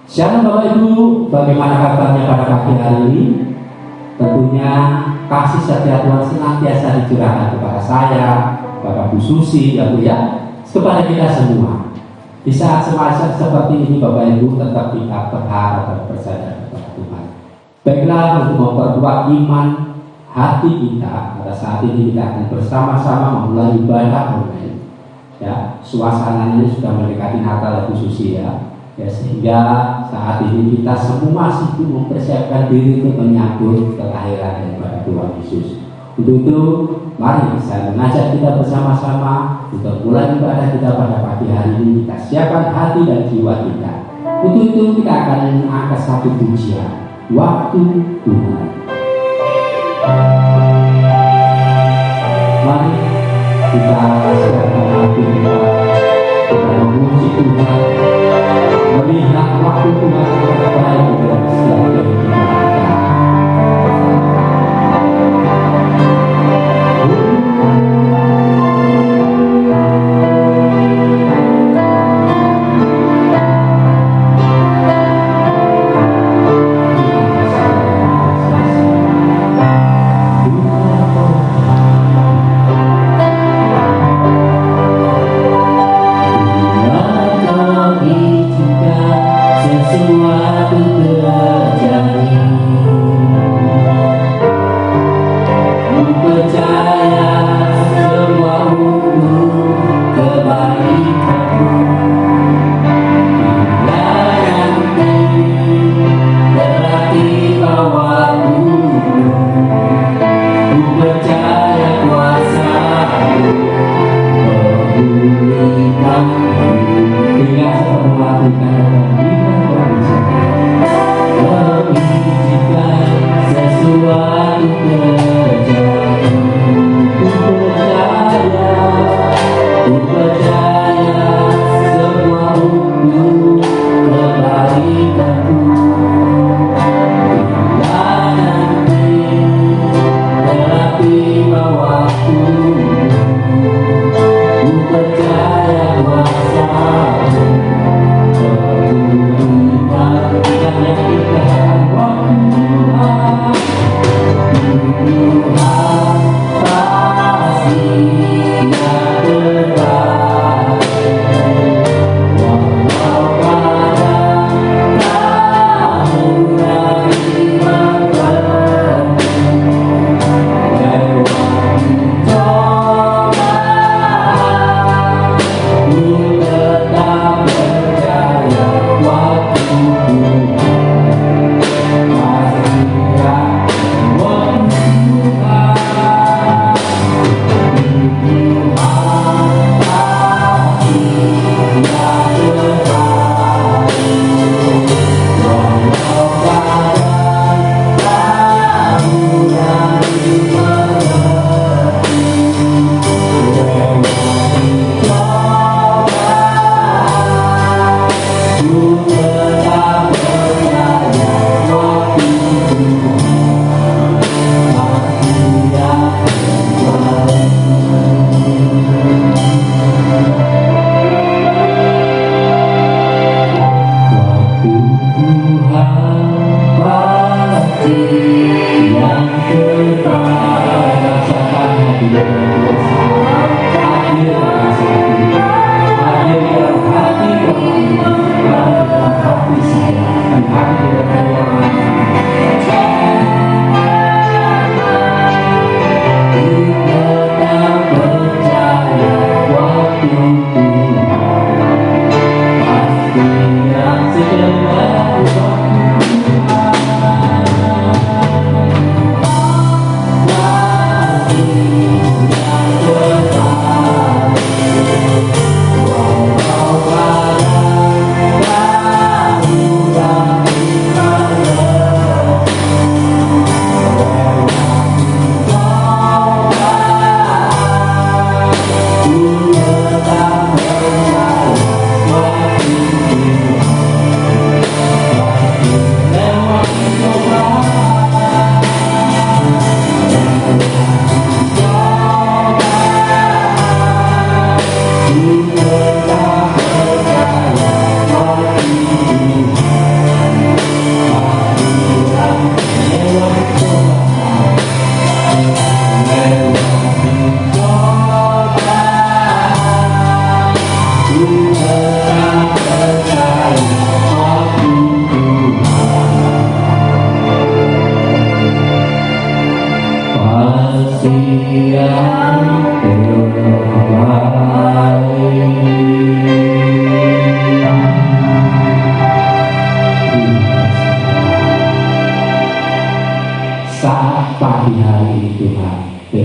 Shalom Bapak Ibu, bagaimana kabarnya pada pagi hari ini? Tentunya kasih setia Tuhan senantiasa dicurahkan kepada saya, kepada Bu Susi, ya Bu ya, kepada kita semua. Di saat semasa seperti ini Bapak Ibu tetap kita berharap dan percaya kepada Tuhan. Baiklah, untuk memperkuat iman hati kita, pada saat ini kita akan bersama-sama memulai ibadah online. Ya, suasananya sudah mendekati Natal Bu Susi ya. Ya, sehingga saat ini kita semua sibuk mempersiapkan diri untuk menyambut kelahiran daripada Tuhan Yesus. Untuk itu, mari saya mengajak kita bersama-sama untuk mulai ibadah kita pada pagi hari ini. Kita siapkan hati dan jiwa kita. Untuk itu kita akan angkat satu pujian, Waktu Tuhan. Mari kita siapkan hati kita memuji Tuhan, melihat waktu Tuhan terbaik dalam setiap kehidupan kita.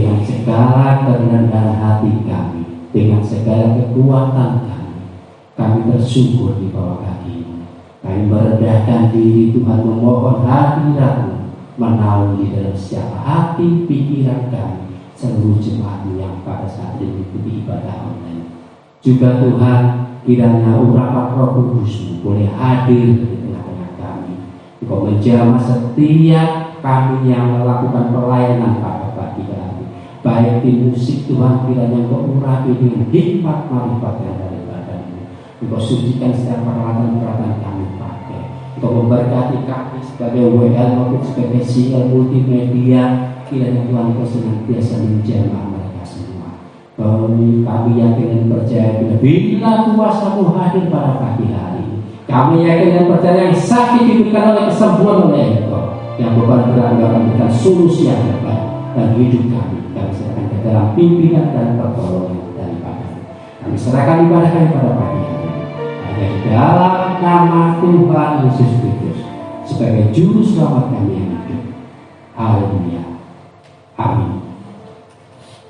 dengan segala kerendahan hati kami, dengan segala kekuatan kami bersyukur di bawah kaki-Mu. Kami merendahkan diri Tuhan, memohon hadirat-Mu menaungi dalam setiap hati pikiran kami, seluruh jemaat-Mu yang pada saat ini mengikuti ibadah online. Juga Tuhan, kiranya urapan Roh Kudus-Mu boleh hadir di tengah-tengah kami. Engkau menjamah setiap kami yang melakukan pelayanan pada pagi hari. Baik di musik Tuhan, kiranya Engkau urapi dengan hikmat marifat yang daripada-Mu. Engkau sucikan setiap peralatan-peralatan kami pakai. Engkau memberkati kami sebagai WL maupun sebagai CL multimedia. Kiranya Tuhan Engkau senantiasa menjamah mereka semua. Kami yakin dan percaya bila kuasa-Mu hadir pada pagi hari, kami yakin dan percaya yang sakit diberikan oleh kesembuhan oleh Engkau, yang beban berat akan memberikan solusi yang terbaik dan hidup kami serahkan ke dalam pimpinan dan pertolongan daripada-Mu. Kami serahkan ibadah kami pada pagi hari hanya di dalam nama Tuhan Yesus Kristus sebagai juru selamat kami yang hidup. Haleluya. Amin.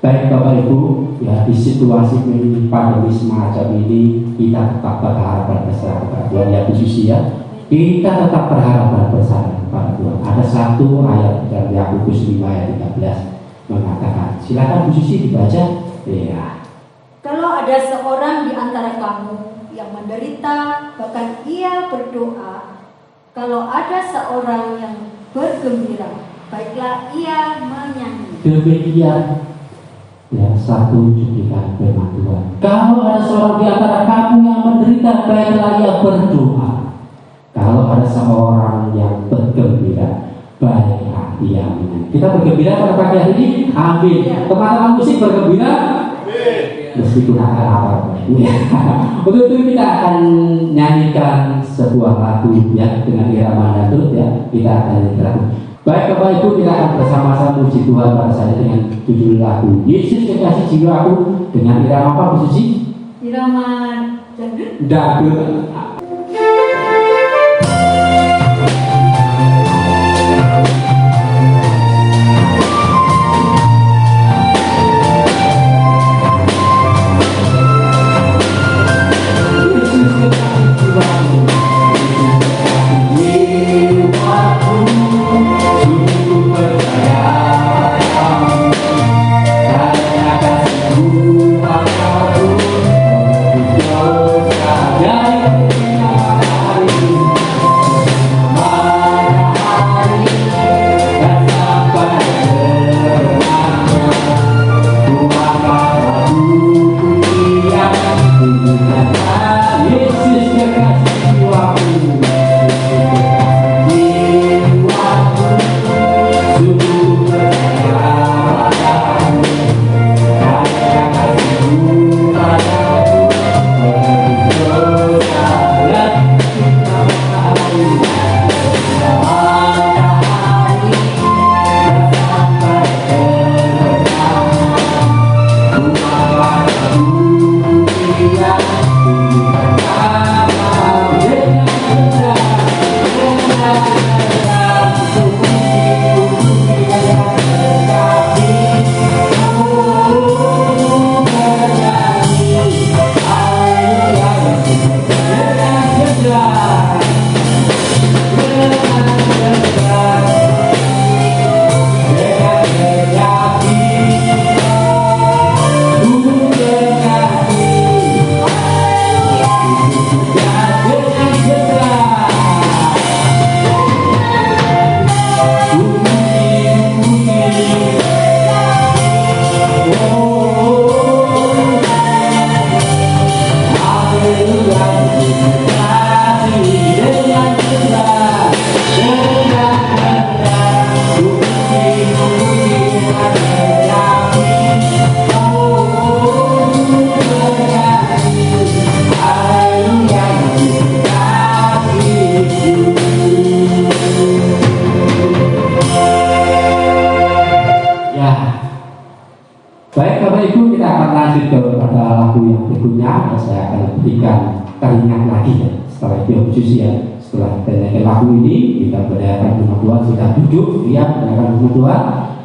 Baik Bapak Ibu, ya di situasi pandemi semacam ini kita tetap berharap bersama kepada Tuhan, ya Bu Susi ya. Kita tetap berharap bersama kepada Tuhan. Ada satu ayat dari Yakobus 5 ayat 13 mengatakan, silakan Bu Susi dibaca. Ya. Kalau ada seorang di antara kamu yang menderita, bahkan ia berdoa. Kalau ada seorang yang bergembira, baiklah ia menyanyi. Demikian ya satu cuplikan firman Tuhan. Kalau ada seorang di antara kamu yang menderita, baiklah ia berdoa. Kalau ada seorang yang bergembira, baiklah ia menyanyi. Kita bergembira pada pagi hari ini. Amin. Teman-teman musik bergembira. Meskipun akan apa ya. Untuk itu kita akan nyanyikan sebuah lagu ya dengan irama dangdut ya. Kita akan nyanyikan lagu. Baik Bapak Ibu, kita akan bersama-sama puji Tuhan pada saat ini dengan judul lagu Yesus Kekasih Jiwaku dengan irama apa Bu Susi? Irama dangdut. Dangdut.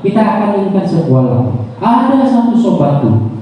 kita akan nyanyikan sebuah lagu. Ada satu sobatku.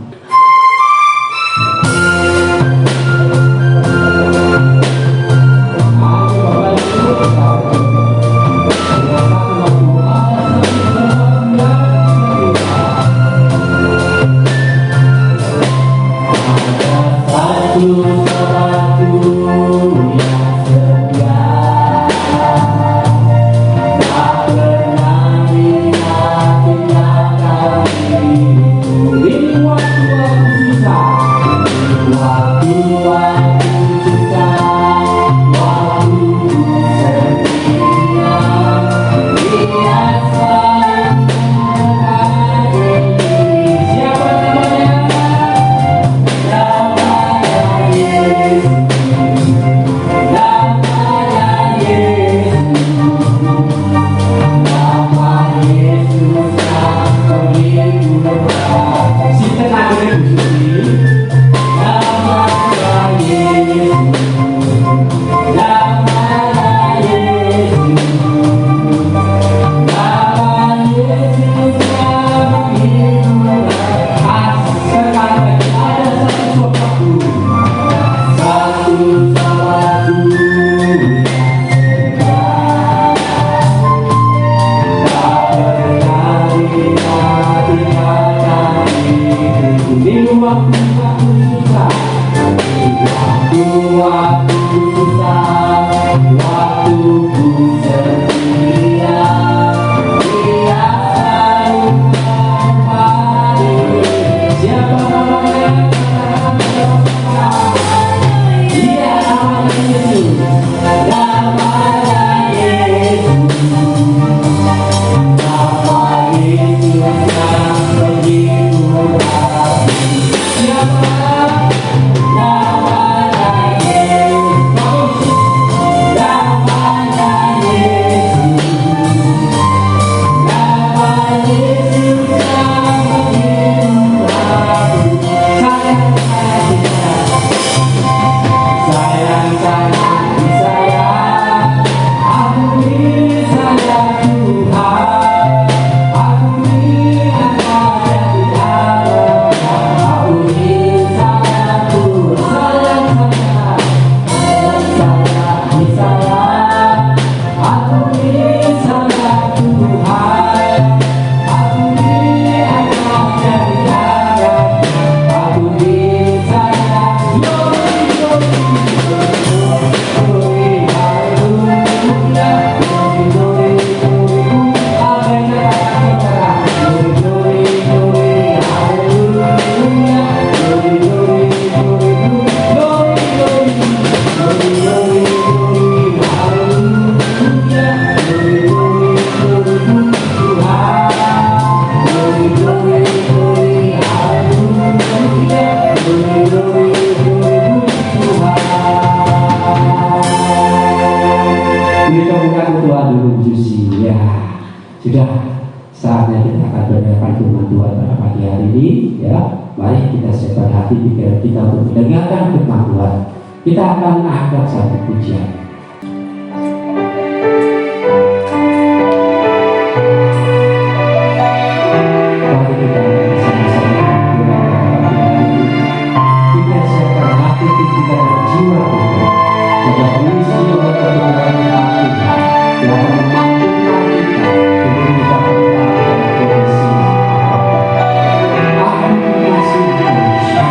Sudah saatnya kita akan mendengarkan firman Tuhan pada pagi hari ini, ya. Mari kita siapkan hati pikiran kita untuk mendengarkan firman Tuhan. Kita akan angkat satu pujian. Mari kita bersama-sama mendengarkan firman Tuhan. Kita siapkan hati kita dan jiwa kita. Pada puisi oleh kebenaran hati yang akan memampukan kita untuk kita berada dalam kondisi akan mengasihi manusia.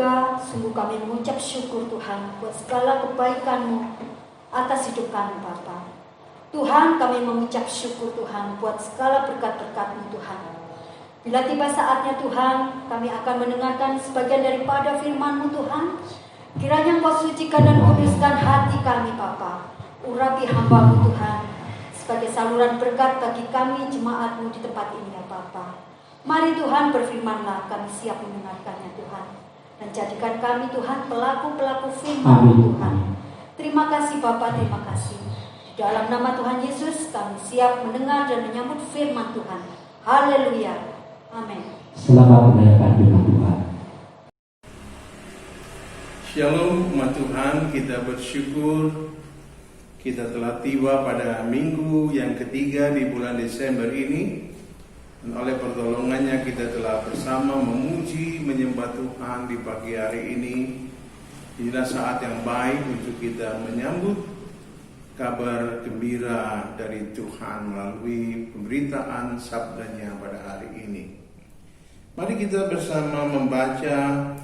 berdoa, sungguh kami mengucap syukur Tuhan buat segala kebaikan-Mu atas hidup kami Bapa. Tuhan, kami mengucap syukur Tuhan buat segala berkat-berkat-Mu Tuhan. Bila tiba saatnya Tuhan, kami akan mendengarkan sebagian daripada firman-Mu Tuhan. Kiranya Engkau sucikan dan kuduskan hati kami Bapa. Urapi hamba-Mu Tuhan, sebagai saluran berkat bagi kami jemaat-Mu di tempat ini ya Bapa. Mari Tuhan berfirman-Lah, kami siap mendengarkannya Tuhan. Dan jadikan kami Tuhan pelaku-pelaku firman-Mu Tuhan. Terima kasih Bapa, terima kasih. Di dalam nama Tuhan Yesus kami siap mendengar dan menyambut firman Tuhan. Haleluya. Amin. Selamat mendengarkan firman Tuhan. Shalom umat Tuhan, kita bersyukur kita telah tiba pada minggu yang ketiga di bulan Desember ini. Dan oleh pertolongannya kita telah bersama memuji, menyembah Tuhan di pagi hari ini. Inilah saat yang baik untuk kita menyambut kabar gembira dari Tuhan melalui pemberitaan sabdanya pada hari ini. Mari kita bersama membaca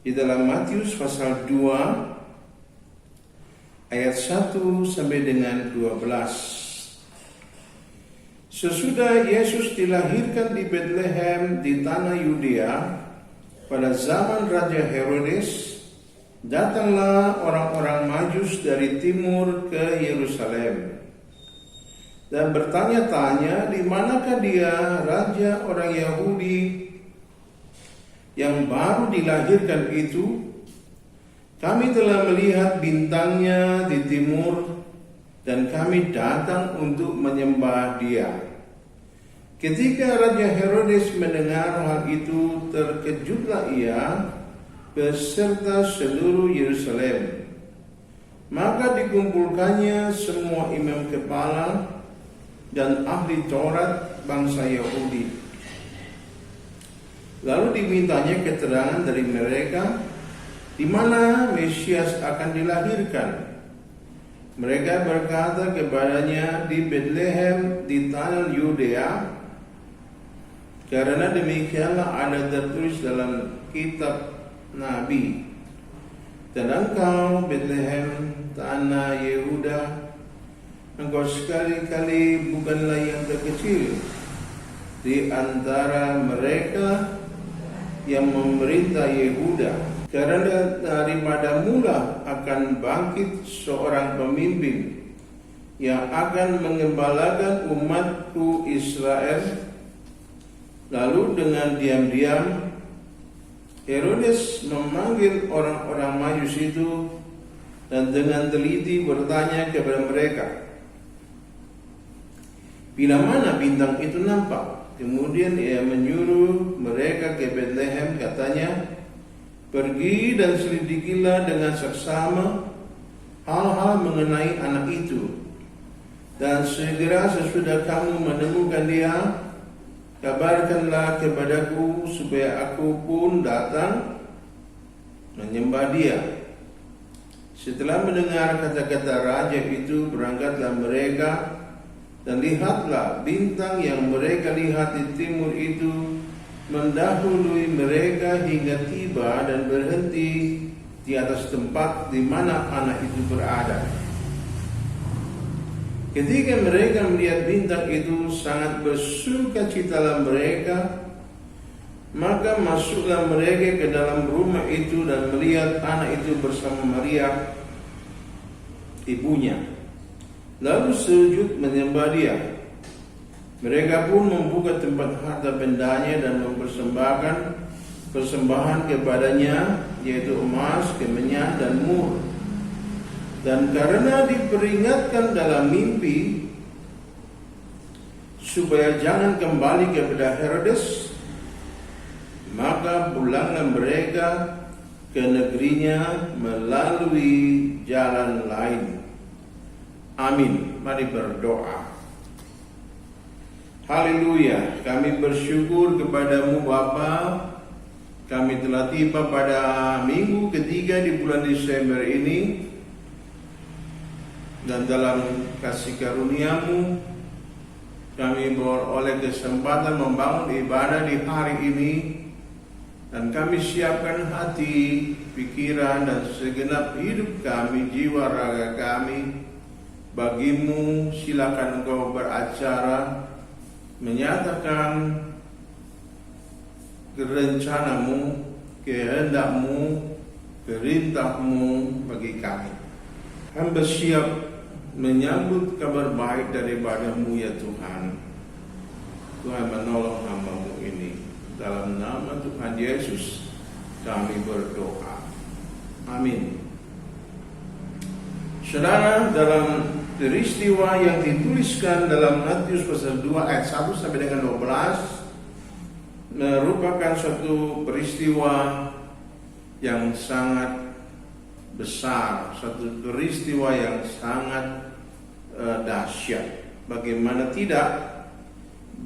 di dalam Matius pasal 2 ayat 1 sampai dengan 12. Sesudah Yesus dilahirkan di Bethlehem di tanah Yudea pada zaman Raja Herodes, datanglah orang-orang Majus dari timur ke Yerusalem dan bertanya-tanya, di manakah dia, raja orang Yahudi yang baru dilahirkan itu? Kami telah melihat bintangnya di timur dan kami datang untuk menyembah dia. Ketika Raja Herodes mendengar hal itu, terkejutlah ia beserta seluruh Yerusalem. Maka dikumpulkannya semua imam kepala dan ahli Taurat bangsa Yahudi. Lalu dimintanya keterangan dari mereka di mana Mesias akan dilahirkan. Mereka berkata kepadanya, di Bethlehem di tanah Yudea, karena demikianlah ada tertulis dalam kitab Nabi. Dan engkau Bethlehem tanah Yehuda, engkau sekali-kali bukanlah yang terkecil di antara mereka yang memerintah Yehuda, karena daripada mula akan bangkit seorang pemimpin yang akan mengembalakan umatku Israel. Lalu dengan diam-diam Herodes memanggil orang-orang Majus itu dan dengan teliti bertanya kepada mereka, bila mana bintang itu nampak? Kemudian ia menyuruh mereka ke Bethlehem, katanya, pergi dan selidikilah dengan seksama hal-hal mengenai anak itu. Dan segera sesudah kamu menemukan dia, kabarkanlah kepadaku supaya aku pun datang menyembah dia. Setelah mendengar kata-kata raja itu, berangkatlah mereka, dan lihatlah bintang yang mereka lihat di timur itu mendahului mereka hingga tiba dan berhenti di atas tempat di mana anak itu berada. Ketika mereka melihat bintang itu, sangat bersukacitalah mereka. Maka masuklah mereka ke dalam rumah itu dan melihat anak itu bersama Maria, ibunya. Lalu sujud menyembah dia. Mereka pun membuka tempat harta bendanya dan mempersembahkan persembahan kepadanya, yaitu emas, kemenyan, dan mur. Dan karena diperingatkan dalam mimpi supaya jangan kembali kepada Herodes, maka pulanglah mereka ke negerinya melalui jalan lain. Amin. Mari berdoa. Haleluya. Kami bersyukur kepadamu Bapa. Kami telah tiba pada minggu ketiga di bulan Desember ini. Dan dalam kasih karunia-Mu, kami beroleh kesempatan membangun ibadah di hari ini. Dan kami siapkan hati, pikiran, dan segenap hidup kami, jiwa raga kami bagimu. Silakan Engkau beracara, menyatakan rencanamu, kehendakmu, perintahmu bagi kami. Hamba siap menyambut kabar baik daripada-Mu ya Tuhan. Tuhan menolong hamba-Mu ini. Dalam nama Tuhan Yesus kami berdoa. Amin. Saudara, dalam peristiwa yang dituliskan dalam Matius pasal 2 ayat 1 sampai dengan 12 merupakan suatu peristiwa yang sangat besar, satu peristiwa yang sangat dahsyat. Bagaimana tidak,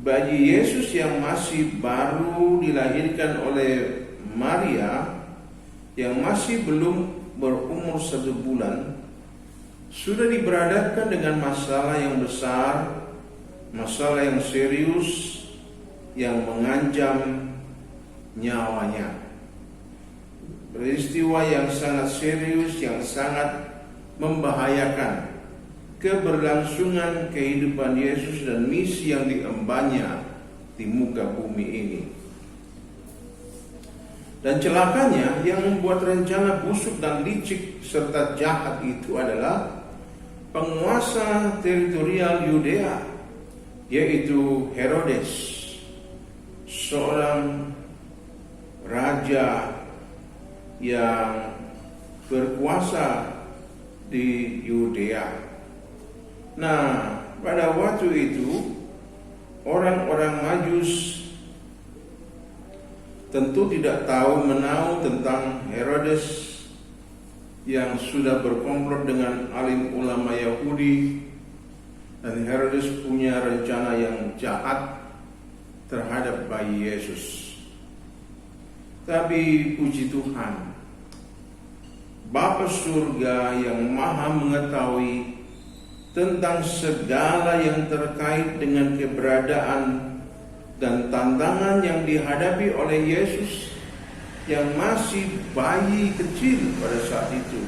bayi Yesus yang masih baru dilahirkan oleh Maria, yang masih belum berumur 1 bulan, sudah diberhadapkan dengan masalah yang besar, masalah yang serius, yang mengancam nyawanya. Peristiwa yang sangat serius, yang sangat membahayakan keberlangsungan kehidupan Yesus dan misi yang diembannya di muka bumi ini. Dan celakanya yang membuat rencana busuk dan licik serta jahat itu adalah penguasa teritorial Yudea, yaitu Herodes, seorang raja yang berkuasa di Yudea. Nah, pada waktu itu orang-orang Majus tentu tidak tahu menahu tentang Herodes yang sudah berkomplot dengan alim ulama Yahudi, dan Herodes punya rencana yang jahat terhadap bayi Yesus. Tapi puji Tuhan, Bapa surga yang maha mengetahui tentang segala yang terkait dengan keberadaan dan tantangan yang dihadapi oleh Yesus yang masih bayi kecil pada saat itu.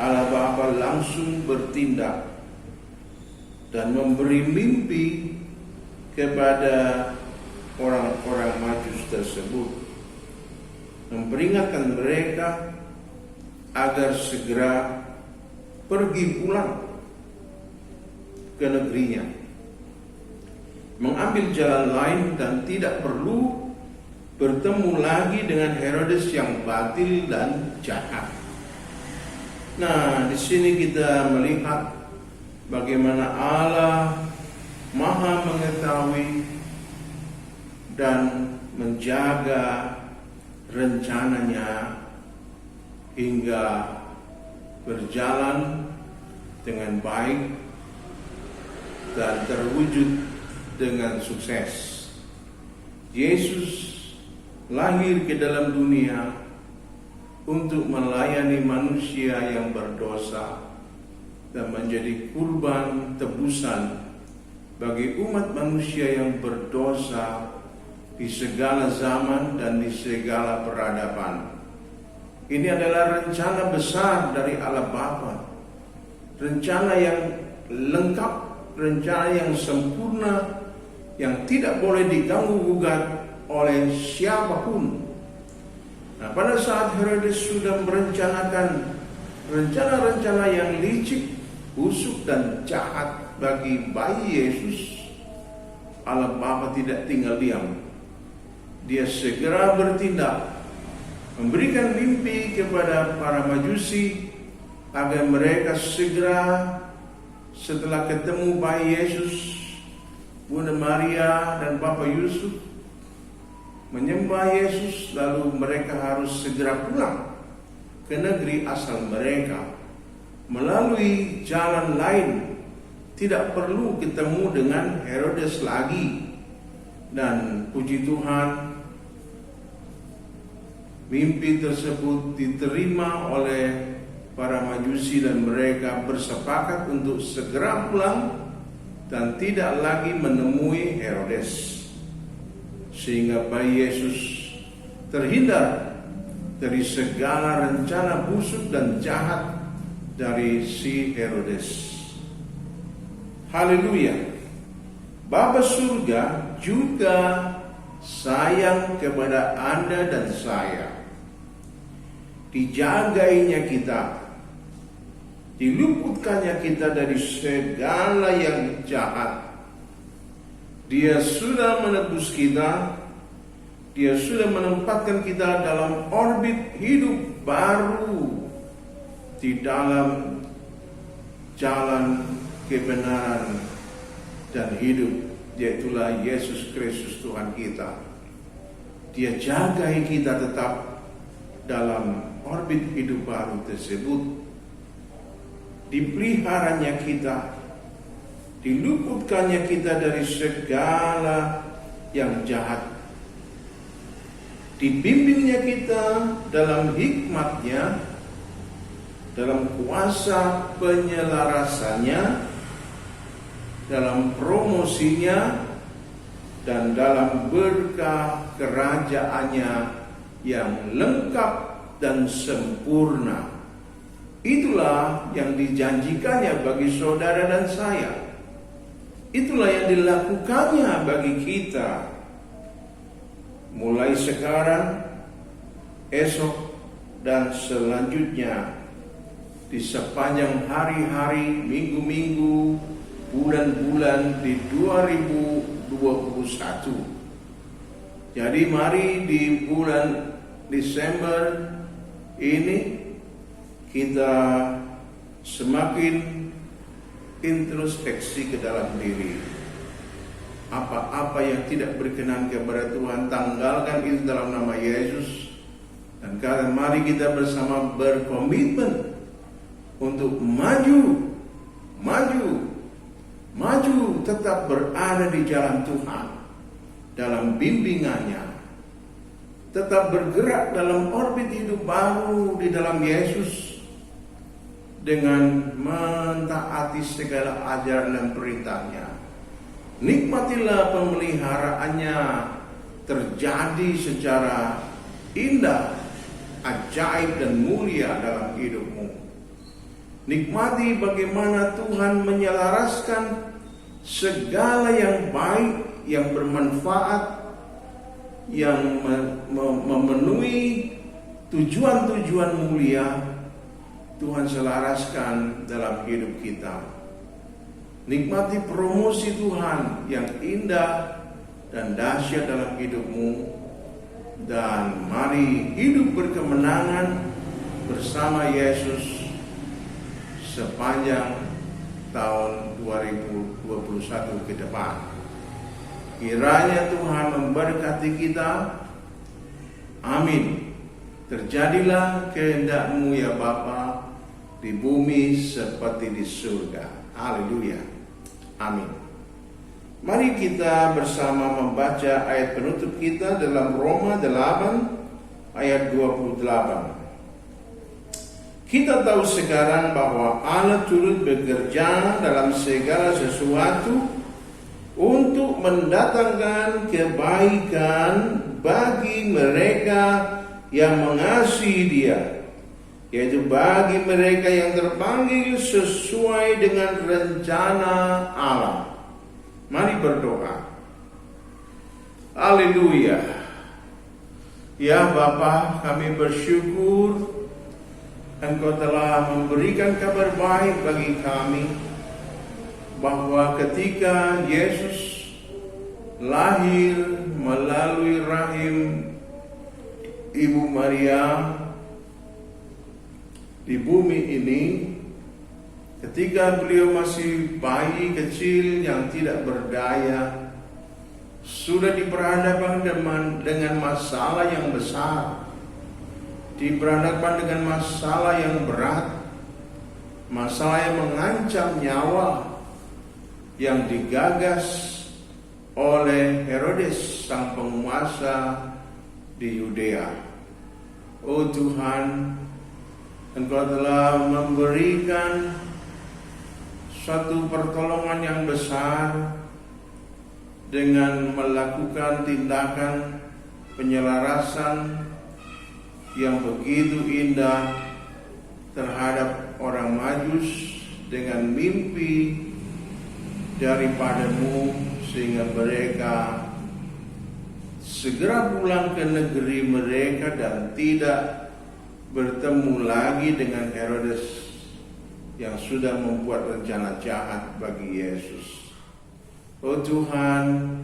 Allah Bapa langsung bertindak dan memberi mimpi kepada orang-orang Majus tersebut, memperingatkan mereka agar segera pergi pulang ke negerinya, mengambil jalan lain dan tidak perlu bertemu lagi dengan Herodes yang batil dan jahat. Nah, di sini kita melihat bagaimana Allah maha mengetahui dan menjaga rencananya hingga berjalan dengan baik dan terwujud dengan sukses. Yesus lahir ke dalam dunia untuk melayani manusia yang berdosa dan menjadi kurban tebusan bagi umat manusia yang berdosa di segala zaman dan di segala peradaban. Ini adalah rencana besar dari Allah Bapa, rencana yang lengkap, rencana yang sempurna, yang tidak boleh diganggu-gugat oleh siapapun. Nah, pada saat Herodes sudah merencanakan rencana-rencana yang licik, busuk dan jahat bagi bayi Yesus, Allah Bapa tidak tinggal diam. Dia segera bertindak, memberikan mimpi kepada para Majusi agar mereka segera setelah ketemu bayi Yesus, Bunda Maria dan Bapak Yusuf, menyembah Yesus, lalu mereka harus segera pulang ke negeri asal mereka melalui jalan lain. Tidak perlu ketemu dengan Herodes lagi. Dan puji Tuhan, mimpi tersebut diterima oleh para Majusi dan mereka bersepakat untuk segera pulang dan tidak lagi menemui Herodes. Sehingga bayi Yesus terhindar dari segala rencana busuk dan jahat dari si Herodes. Haleluya. Bapa surga juga sayang kepada Anda dan saya. Dijagainya kita, diluputkannya kita dari segala yang jahat. Dia sudah menebus kita. Dia sudah menempatkan kita dalam orbit hidup baru di dalam jalan kebenaran dan hidup, yaitulah Yesus Kristus Tuhan kita. Dia jagai kita tetap dalam orbit hidup baru tersebut. Dipeliharanya kita, diluputkannya kita dari segala yang jahat. Dibimbingnya kita dalam hikmatnya, dalam kuasa penyelarasannya, dalam promosinya, dan dalam berkah kerajaannya yang lengkap dan sempurna. Itulah yang dijanjikannya bagi saudara dan saya. Itulah yang dilakukannya bagi kita. Mulai sekarang, esok, dan selanjutnya di sepanjang hari-hari, minggu-minggu, bulan-bulan di 2021. Jadi mari di bulan Desember ini kita semakin introspeksi ke dalam diri. Apa-apa yang tidak berkenan kepada Tuhan, tanggalkan itu dalam nama Yesus. Dan karena mari kita bersama berkomitmen untuk maju, tetap berada di jalan Tuhan, dalam bimbingannya, tetap bergerak dalam orbit hidup baru di dalam Yesus, dengan mentaati segala ajaran dan perintahnya. Nikmatilah pemeliharaannya terjadi secara indah, ajaib dan mulia dalam hidupmu. Nikmati bagaimana Tuhan menyelaraskan segala yang baik, yang bermanfaat, yang memenuhi tujuan-tujuan mulia. Tuhan selaraskan dalam hidup kita. Nikmati promosi Tuhan yang indah dan dahsyat dalam hidupmu. Dan mari hidup berkemenangan bersama Yesus sepanjang tahun 2021 ke depan. Kiranya Tuhan memberkati kita. Amin. Terjadilah kehendak-Mu ya Bapa, di bumi seperti di surga. Haleluya. Amin. Mari kita bersama membaca ayat penutup kita dalam Roma 8 ayat 28. Kita tahu sekarang bahwa Allah turut bekerja dalam segala sesuatu untuk mendatangkan kebaikan bagi mereka yang mengasihi Dia, yaitu bagi mereka yang terpanggil sesuai dengan rencana Allah. Mari berdoa. Haleluya. Ya Bapa, kami bersyukur Engkau telah memberikan kabar baik bagi kami, bahwa ketika Yesus lahir melalui rahim Ibu Maria di bumi ini, ketika beliau masih bayi kecil yang tidak berdaya, sudah diperhadapkan dengan masalah yang besar, diperhadapkan dengan masalah yang berat, masalah yang mengancam nyawa, yang digagas oleh Herodes sang penguasa di Yudea. Oh Tuhan, Engkau telah memberikan suatu pertolongan yang besar dengan melakukan tindakan penyelarasan yang begitu indah terhadap orang Majus dengan mimpi daripadamu, sehingga mereka segera pulang ke negeri mereka dan tidak bertemu lagi dengan Herodes yang sudah membuat rencana jahat bagi Yesus. Oh Tuhan,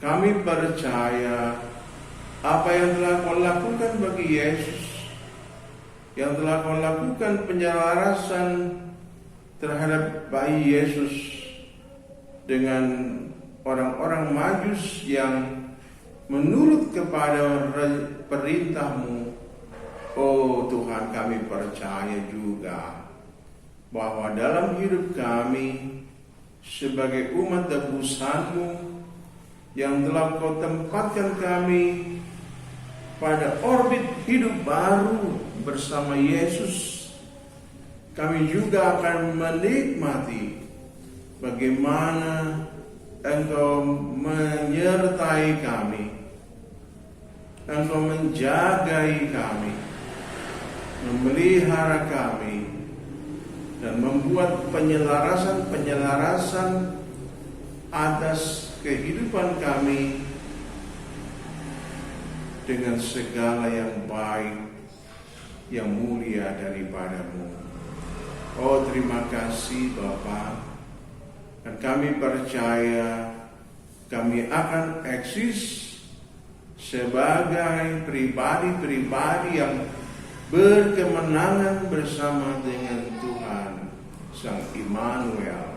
kami percaya apa yang telah Kau lakukan bagi Yesus, yang telah Kau lakukan penyelarasan terhadap bayi Yesus dengan orang-orang Majus yang menurut kepada perintah-Mu. Oh Tuhan, kami percaya juga bahwa dalam hidup kami sebagai umat tebusan-Mu yang telah Kau tempatkan kami pada orbit hidup baru bersama Yesus, kami juga akan menikmati bagaimana Engkau menyertai kami, Engkau menjagai kami, memelihara kami, dan membuat penyelarasan atas kehidupan kami dengan segala yang baik, yang mulia daripada-Mu. Oh terima kasih Bapa, dan kami percaya kami akan eksis sebagai pribadi-pribadi yang berkemenangan bersama dengan Tuhan Sang Immanuel.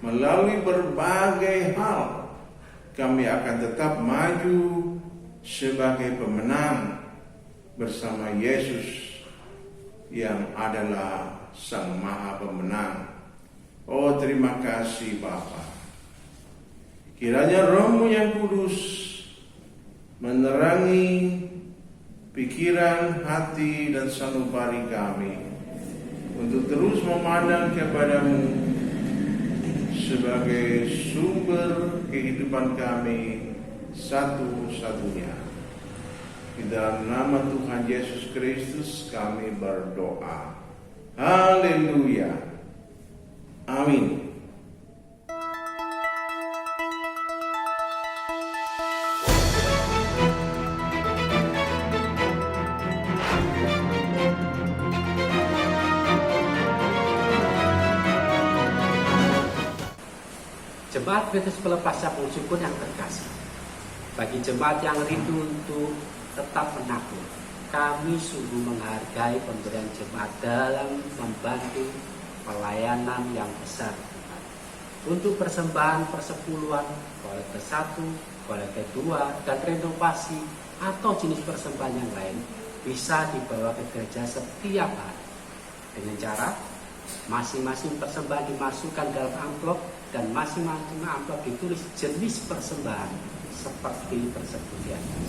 Melalui berbagai hal, kami akan tetap maju sebagai pemenang bersama Yesus yang adalah Sang Maha Pemenang. Oh terima kasih Bapa. Kiranya Roh-Mu yang kudus menerangi pikiran, hati, dan sanubari kami untuk terus memandang kepada-Mu sebagai sumber kehidupan kami satu-satunya. Di dalam nama Tuhan Yesus Kristus kami berdoa. Haleluya. Amin. Jemaat Kristus pelepas sabung syukur yang terkasih, bagi jemaat yang rindu untuk tetap menabur, kami sungguh menghargai pemberian jemaat dalam membantu pelayanan yang besar Tuhan. Untuk persembahan persepuluhan, kolekte 1, kolekte 2, dan renovasi atau jenis persembahan yang lain bisa dibawa ke gereja setiap hari dengan cara masing-masing persembahan dimasukkan dalam amplop dan masing-masing amplop ditulis jenis persembahan seperti tersebut di atas.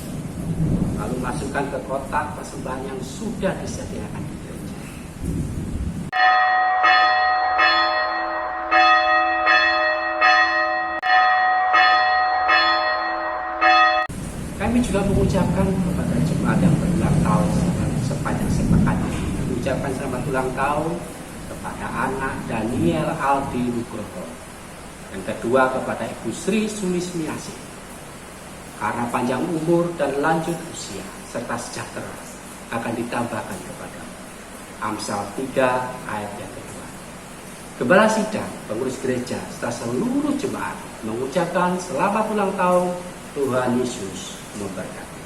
Lalu masukkan ke kotak persembahan yang sudah disediakan di gereja. Kami juga mengucapkan kepada jemaat yang berulang tahun sepanjang sepekan ini, mengucapkan selamat ulang tahun kepada anak Daniel Aldi Nugroho. Yang kedua kepada Ibu Sri Sulismiasih, karena panjang umur dan lanjut usia serta sejahtera akan ditambahkan kepada Amsal 3 ayat yang kedua. Gembala sidang, pengurus gereja, serta seluruh jemaat mengucapkan selamat ulang tahun. Tuhan Yesus memberkati.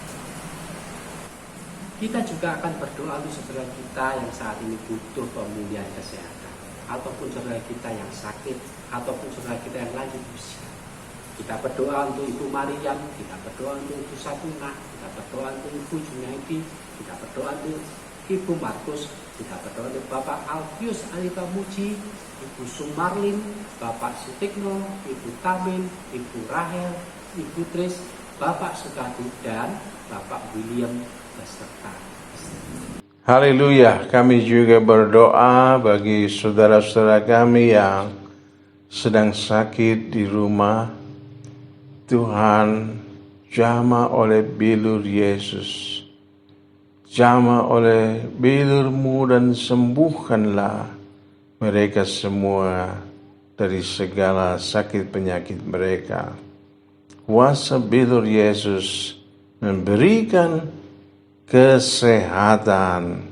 Kita juga akan berdoa untuk saudara kita yang saat ini butuh pemulihan kesehatan, ataupun saudara kita yang sakit, ataupun saudara kita yang lanjut usia. Kita berdoa untuk Ibu Mariam, kita berdoa untuk Ibu Sapuna, kita berdoa untuk Ibu Junaidi, kita berdoa untuk Ibu Markus, kita berdoa untuk Bapak Alfius Alika Muji, Ibu Sumarlin, Bapak Sutikno, Ibu Tamin, Ibu Rahel, Ibu Tris, Bapak Sukadi, dan Bapak William beserta istri. Haleluya, kami juga berdoa bagi saudara-saudara kami yang sedang sakit di rumah. Tuhan, jamah oleh bilur Yesus, jamah oleh bilur-Mu dan sembuhkanlah mereka semua dari segala sakit penyakit mereka. Kuasa bilur Yesus memberikan kesehatan.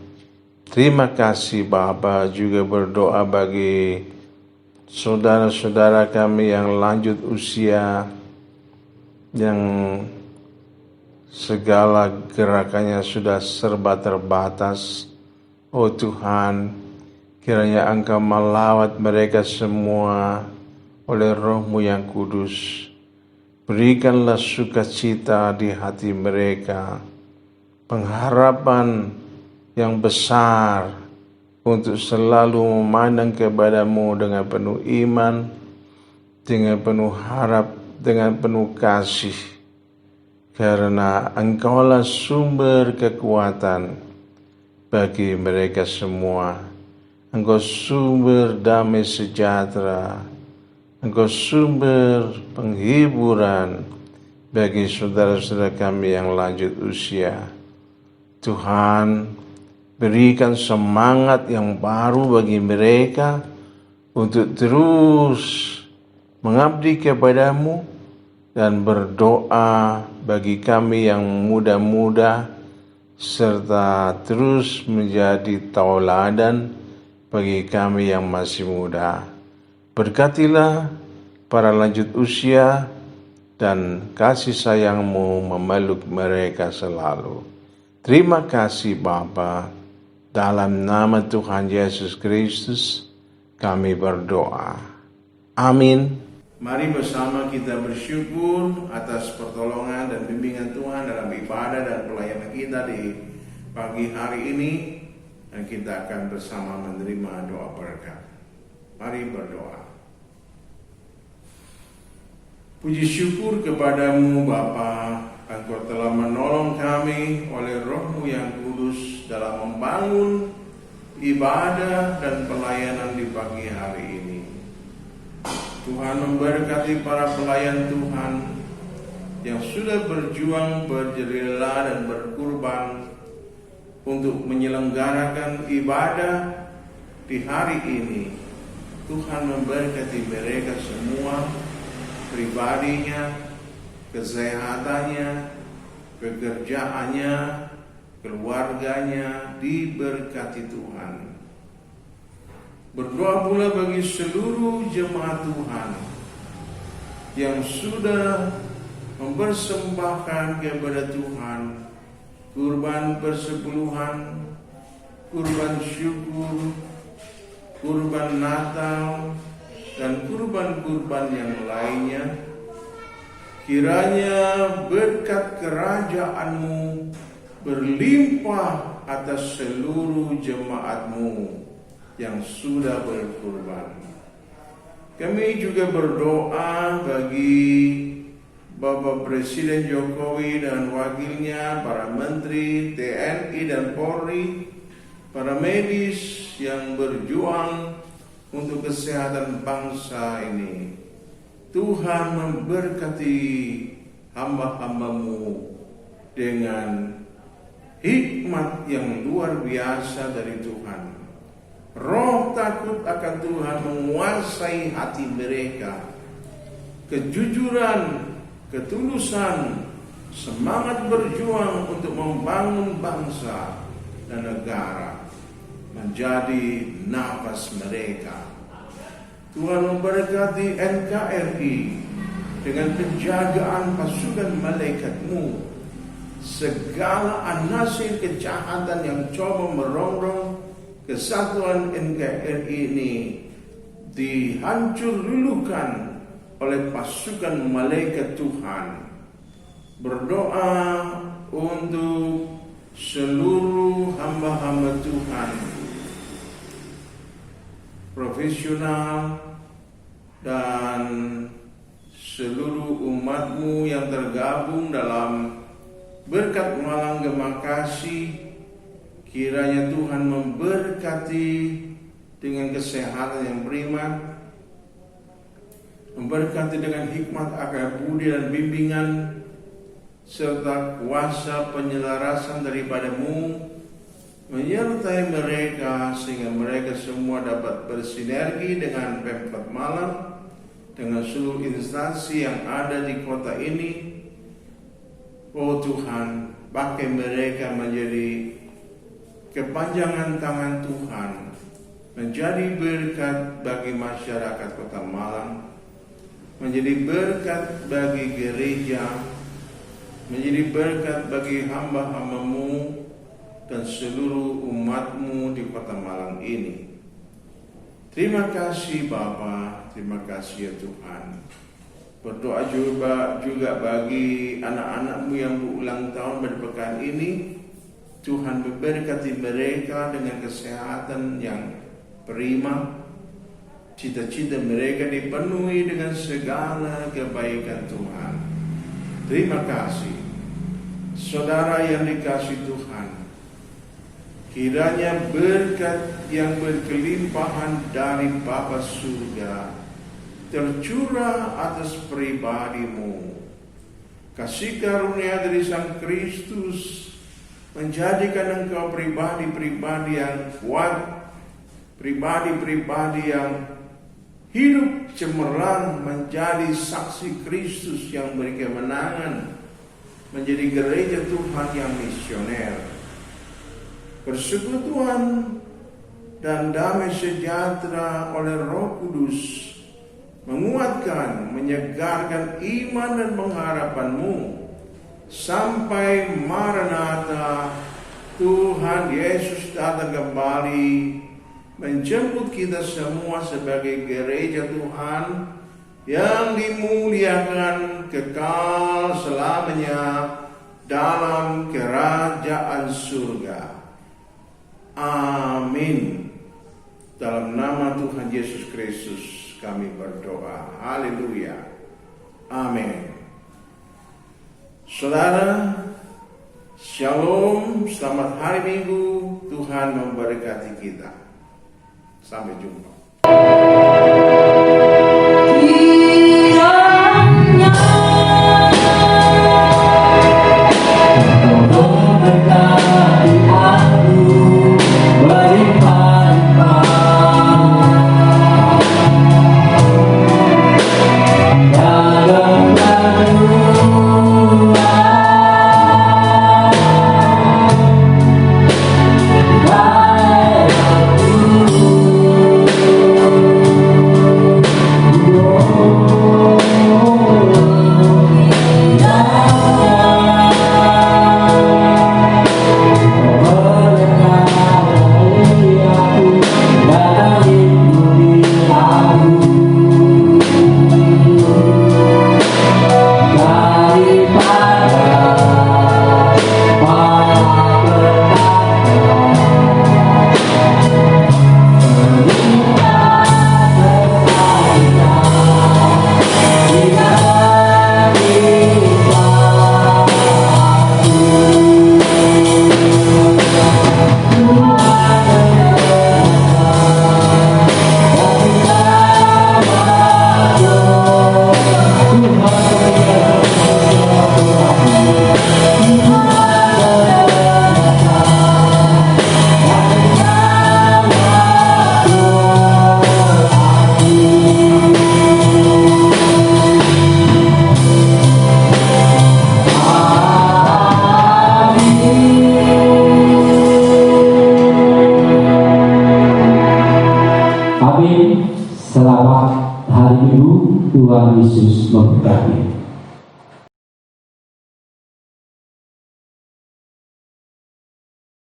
Terima kasih Bapa. Juga berdoa bagi saudara-saudara kami yang lanjut usia, yang segala gerakannya sudah serba terbatas. Oh Tuhan, kiranya Engkau melawat mereka semua oleh Roh-Mu yang kudus. Berikanlah sukacita di hati mereka, pengharapan yang besar untuk selalu memandang kepada-Mu dengan penuh iman, dengan penuh harap, dengan penuh kasih. Karena Engkaulah sumber kekuatan bagi mereka semua. Engkau sumber damai sejahtera. Engkau sumber penghiburan bagi saudara-saudara kami yang lanjut usia. Tuhan, berikan semangat yang baru bagi mereka untuk terus mengabdi kepada-Mu dan berdoa bagi kami yang muda-muda, serta terus menjadi tauladan bagi kami yang masih muda. Berkatilah para lanjut usia dan kasih sayang-Mu memeluk mereka selalu. Terima kasih Bapa. Dalam nama Tuhan Yesus Kristus kami berdoa. Amin. Mari bersama kita bersyukur atas pertolongan dan bimbingan Tuhan dalam ibadah dan pelayanan kita di pagi hari ini. Dan kita akan bersama menerima doa berkat. Mari berdoa. Puji syukur kepada-Mu Bapa, Engkau telah menolong kami oleh Roh-Mu yang kudus dalam membangun ibadah dan pelayanan di pagi hari ini. Tuhan memberkati para pelayan Tuhan yang sudah berjuang, berjerila dan berkurban untuk menyelenggarakan ibadah di hari ini. Tuhan memberkati mereka semua, pribadinya, kesehatannya, pekerjaannya, keluarganya diberkati Tuhan. Berdoa pula bagi seluruh jemaat Tuhan yang sudah mempersembahkan kepada Tuhan kurban persepuluhan, kurban syukur, kurban Natal, dan kurban-kurban yang lainnya. Kiranya berkat kerajaan-Mu berlimpah atas seluruh jemaat-Mu yang sudah berkurban. Kami juga berdoa bagi Bapak Presiden Jokowi dan wakilnya, para menteri, TNI dan Polri, para medis yang berjuang untuk kesehatan bangsa ini. Tuhan memberkati hamba-hamba-Mu dengan hikmat yang luar biasa dari Tuhan. Roh takut akan Tuhan menguasai hati mereka. Kejujuran, ketulusan, semangat berjuang untuk membangun bangsa dan negara menjadi nafas mereka. Tuhan memberkati NKRI dengan penjagaan pasukan malaikat-Mu. Segala anasir kejahatan yang coba merongrong kesatuan NKRI ini dihancur luluhkan oleh pasukan malaikat Tuhan. Berdoa untuk seluruh hamba-hamba Tuhan, profesional dan seluruh umat-Mu yang tergabung dalam berkat malam Gema Kasih. Kiranya Tuhan memberkati dengan kesehatan yang prima, memberkati dengan hikmat, akal budi dan bimbingan, serta kuasa penyelarasan daripada-Mu menyertai mereka sehingga mereka semua dapat bersinergi dengan Pemkot Malang, dengan seluruh instansi yang ada di kota ini. Oh Tuhan, pakai mereka menjadi kepanjangan tangan Tuhan, menjadi berkat bagi masyarakat kota Malang, menjadi berkat bagi gereja, menjadi berkat bagi hamba-hamba-Mu dan seluruh umat-Mu di kota Malang ini. Terima kasih Bapa, terima kasih ya Tuhan. Berdoa juga bagi anak-anak-Mu yang berulang tahun pada pekan ini. Tuhan memberkati mereka dengan kesehatan yang prima. Cita-cita mereka dipenuhi dengan segala kebaikan Tuhan. Terima kasih. Saudara yang dikasihi Tuhan, kiranya berkat yang berkelimpahan dari Bapa surga tercurah atas pribadi-Mu. Kasih karunia dari Sang Kristus menjadikan Engkau pribadi-pribadi yang kuat, pribadi-pribadi yang hidup cemerlang, menjadi saksi Kristus yang beri kemenangan, menjadi gereja Tuhan yang misioner. Persekutuan dan damai sejahtera oleh Roh Kudus menguatkan, menyegarkan iman dan pengharapan-Mu sampai Maranatha, Tuhan Yesus datang kembali menjemput kita semua sebagai gereja Tuhan yang dimuliakan kekal selamanya dalam kerajaan surga. Amin. Dalam nama Tuhan Yesus Kristus kami berdoa. Haleluya. Amin. Saudara, shalom, selamat hari Minggu. Tuhan memberkati kita. Sampai jumpa. Amin. Selamat hari Minggu. Tuhan Yesus memberkati.